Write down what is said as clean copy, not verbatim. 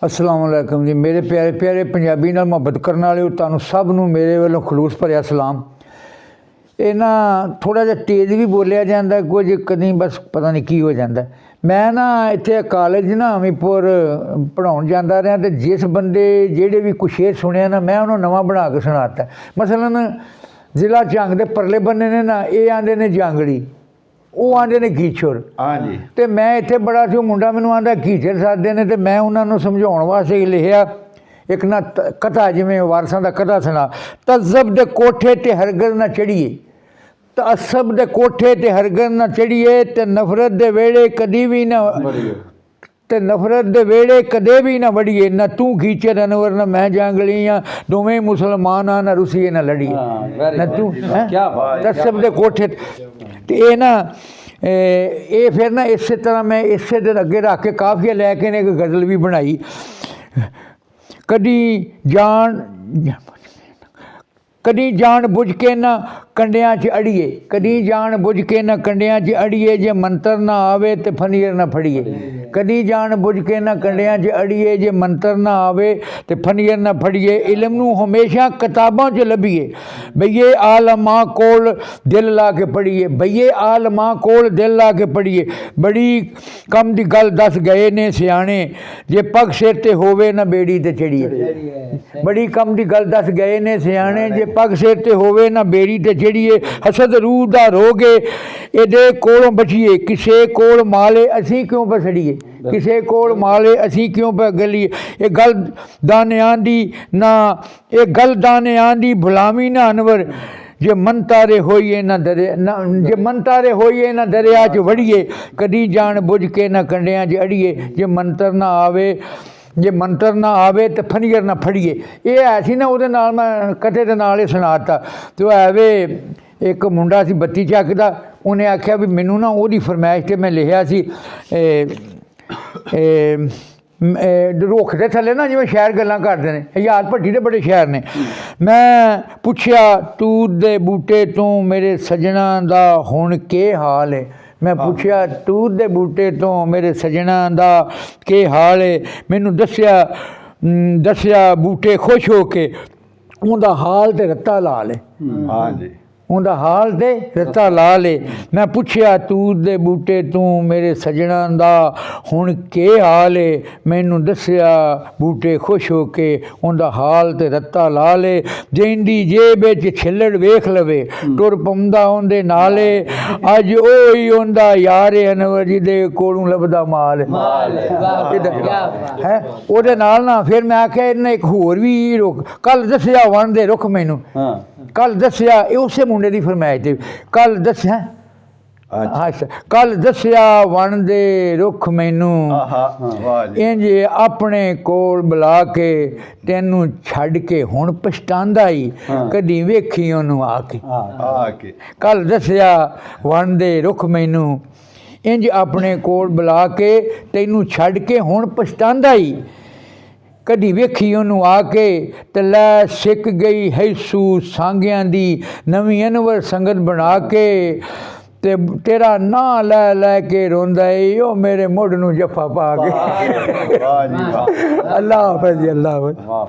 अस्सलाम वालेकुम जी मेरे प्यारे प्यारे पंजाबी नाल मुहब्बत करने वाले तुहानू सब नू मेरे वालों खलूस भरिया सलाम। ये ना थोड़ा जिहा तेज़ भी बोलिया जाता कुछ कदी बस पता नहीं की हो जाता। मैं ना इत्थे कॉलेज ना अमीपुर पढ़ाउण जाता रहा तो जिस बंदे जेह्ड़े भी कुछ शेर सुनिया ना मैं उन्होंने नवा बना के सुनाता। मसलन जिला जंग के परले बन्ने ने ना ये आंदे ने जांगड़ी वो आंदे ने गीचर। हाँ जी तो मैं इत्थे बड़ा सी मुंडा मैनू आंदा गीचर साधे ने तो मैं उन्होंने समझाउण वास्ते लिखिया एक ना कथा जिमें वारसां दा कथा सुना। तज़ब दे कोठे ते हरगिज़ ना चढ़िए तअसब दे कोठे ते हरगिज़ ना चढ़िए ते नफरत दे वेड़े कदी भी ना ते नफरत दे वेड़े कदे भी ना वड़िए ना तू गीचर अनवर ना मैं जांगली हाँ दोवें मुसलमान आ ना रुसीए ना लड़िए ना तू तअसब दे कोठे ते ये ना ये फिर ना इस तरह मैं इसे दिन अगे रख के काफिया लैके ने एक गज़ल भी बनाई। कदी जान बुझ के ना कंडियां च अड़िए कदी जान बुझ के ना कंडियां च अड़िए जे मंत्र ना आवे ते फनीर ना फड़िए कदी जान बुझ के ना कंडियां च अड़िए जे मंत्र ना आवे ते फनीर ना फड़िए इलम नू हमेशा किताबां च लभीए बईए आलमा कोल दिल ला के पढ़िए बईए आलमा कोल दिल ला के पढ़िए बड़ी कम दी गल दस गए ने सियाणे जे पग सिर ते होवे ना बेड़ी ते चढ़िए बड़ी कम दी गल दस गए ने सियाणे जे पग सिर ते होवे ना बेड़ी ते चढ़िए हसद रूह दा रोगे एदे कोलों बचिए किसे कोल माले असी क्यों पसड़िए किसे कोल माले असी क्यों पे गलिए ये गल दाने आंदी ना ये गल दाने आंदी भुलामी ना अनवर जे मन तारे होइए ना दरिया ना जे मन तारे होइए ना दरिया च वड़िए कदी जान बुझ के ना कंडियां च अड़िए जे मंत्र ना आवे जे मंत्र ना आवे तो फनीर ना फड़िए। ये है सी ना वो मैं कथे के नाल ही सुनाता तो है वे एक मुंडा सी बत्ती चकदा उन्हें आख्या भी मैनू ना वो फरमाइश से मैं लिखिया सी रुख के थले ना जिवें शहर गल्लां करते हैं हज़ार भट्टी के बड़े शहर ने। मैं पुछया तूत दे बूटे तो मेरे सजना दा हुण के हाल है मैं पुछया तूत दे बूटे तो मेरे सजना दा के हाल है मैनू दस्या बूटे खुश हो के उनका हाल ते रत्ता ला ले हाँ जी उनका हाल ते रत्ता ला ले। मैं पुछया तूत दे बूटे तू मेरे सजना दा हुण के हाल है मैनू दस्या बूटे खुश हो के उनका हाल ते रत्ता ला ले जेंदी जेब च छिल्लड़ वेख लवे टुर पौंदा उनदे नाले अज ओही उनदा यार अनवर जिहदे कोलों लभदा माल है ओहदे नाल ना फिर मैं आख्या इन्हें एक होर भी रुख कल दस्या वन दे रुख मैनू कल दस्या उस मुंडे की फरमाइश थी कल दस्या कल दस्या वन दे रुख मैनू इंज अपने कोल बुला के तेनू छड़ के हुण पछतांदा ही कदी वेखी ओनू आके कल दस्या वन दे रुख मैनू इंज अपने कोल बुला के तेनू छड़ के हुण पछतांदा ही कदी वेखी ओनू आके ते लै सिक गई हैसू सांगियां दी नवीं अनवर संगत बना के ते तेरा नां लै लै के रोंदा है ओ मेरे मुढ़ नू जफा पा के। अल्लाह हाफ़िज़ जी अल्लाह हाफ़िज़।